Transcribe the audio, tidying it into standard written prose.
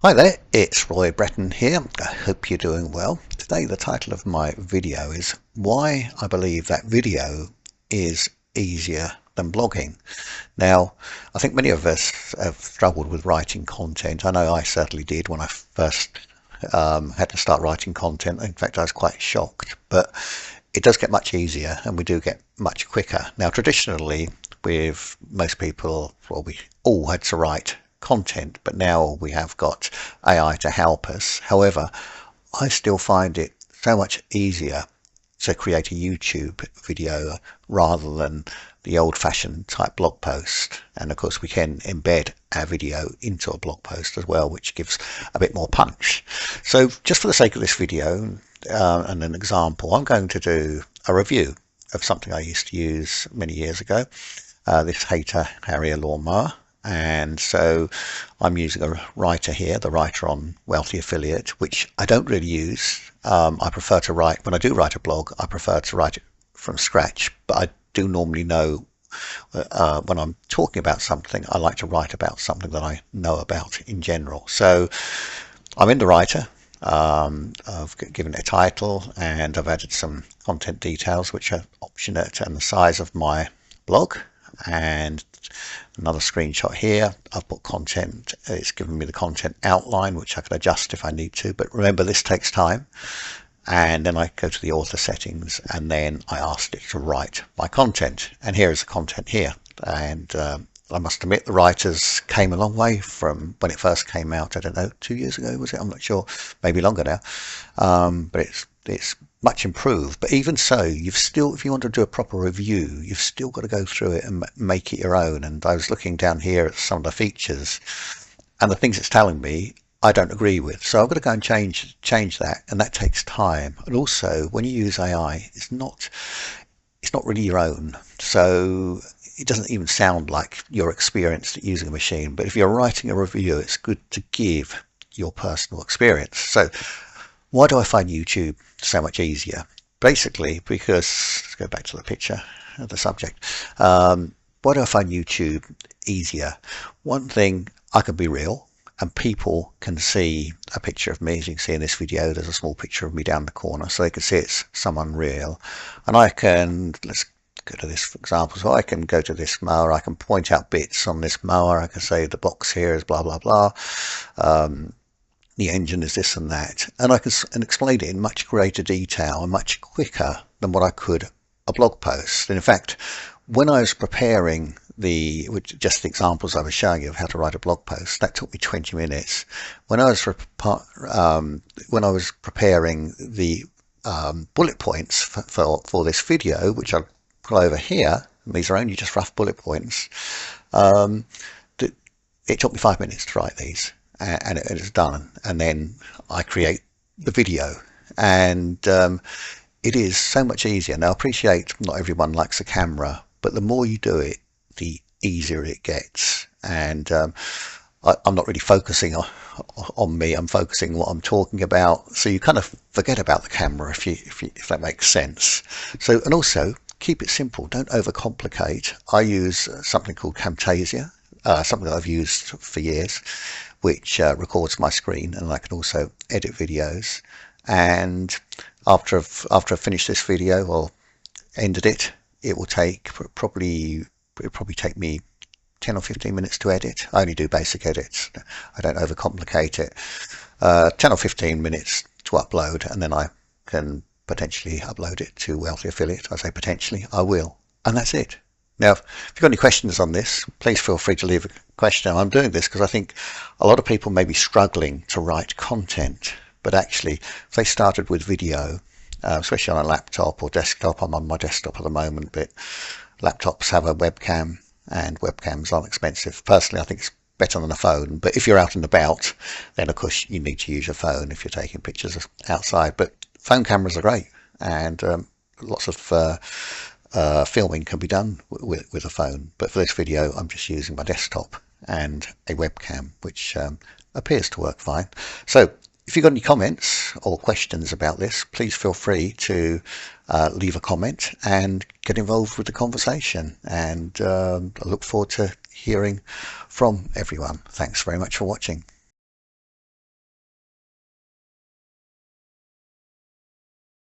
Hi there, it's Roy Breton here. I hope you're doing well. Today the title of my video is Why I Believe That Video is Easier Than Blogging. Now, I think many of us have struggled with writing content. I know I certainly did when I first had to start writing content. In fact, I was quite shocked, but it does get much easier and we do get much quicker. Now, traditionally, with most people, well, we all had to write content, but now we have got AI to help us. However, I still find it so much easier to create a YouTube video rather than the old-fashioned type blog post. And of course we can embed our video into a blog post as well, which gives a bit more punch. So just for the sake of this video and an example, I'm going to do a review of something I used to use many years ago, this Hayter Harrier lawnmower. And so I'm using a writer here, the writer on Wealthy Affiliate, which I don't really use. I prefer to write, when I do write a blog, I prefer to write it from scratch. But I do normally know when I'm talking about something, I like to write about something that I know about in general. So I'm in the writer. I've given it a title and I've added some content details, which are optionate, and the size of my blog. And another screenshot here, I've put content. It's given me the content outline, which I can adjust if I need to, but remember this takes time. And then I go to the author settings and then I asked it to write my content, and here is the content here. And I must admit the writers came a long way from when it first came out. I don't know, 2 years ago was it? I'm not sure, maybe longer now. But it's much improved. But even so, you've still, if you want to do a proper review, you've still got to go through it and make it your own. And I was looking down here at some of the features and the things it's telling me I don't agree with. So I've got to go and change that, and that takes time. And also when you use AI, it's not really your own. So it doesn't even sound like you're experienced at using a machine. But if you're writing a review, it's good to give your personal experience. So why do I find YouTube so much easier? Basically, because, let's go back to the picture of the subject. Why do I find YouTube easier? One thing, I can be real and people can see a picture of me. As you can see in this video, there's a small picture of me down the corner, so they can see it's someone real. And I can, let's go to this for example, so I can go to this mower, I can point out bits on this mower, I can say the box here is blah blah blah, the engine is this and that, and I can explain it in much greater detail and much quicker than what I could a blog post. And in fact, when I was preparing just the examples I was showing you of how to write a blog post, that took me 20 minutes. When I was preparing the bullet points for this video, which I'll put over here, and these are only just rough bullet points, it took me 5 minutes to write these. And it is done, and then I create the video, and it is so much easier. Now I appreciate not everyone likes a camera, but the more you do it, the easier it gets. And I'm not really focusing on me, I'm focusing on what I'm talking about, so you kind of forget about the camera if that makes sense. So, and also keep it simple, don't overcomplicate. I use something called Camtasia, something that I've used for years, which records my screen, and I can also edit videos. And after I've finished this video or ended it, it will probably take me 10 or 15 minutes to edit. I only do basic edits, I don't overcomplicate it. 10 or 15 minutes to upload, and then I can potentially upload it to Wealthy Affiliate. I say potentially, I will, and that's it. Now, if you've got any questions on this, please feel free to leave a question. I'm doing this because I think a lot of people may be struggling to write content, but actually, if they started with video, especially on a laptop or desktop, I'm on my desktop at the moment, but laptops have a webcam, and webcams aren't expensive. Personally, I think it's better than a phone, but if you're out and about, then of course you need to use your phone if you're taking pictures outside. But phone cameras are great, and lots of filming can be done with a phone, but for this video I'm just using my desktop and a webcam, which appears to work fine. So if you've got any comments or questions about this, please feel free to leave a comment and get involved with the conversation, and I look forward to hearing from everyone. Thanks very much for watching.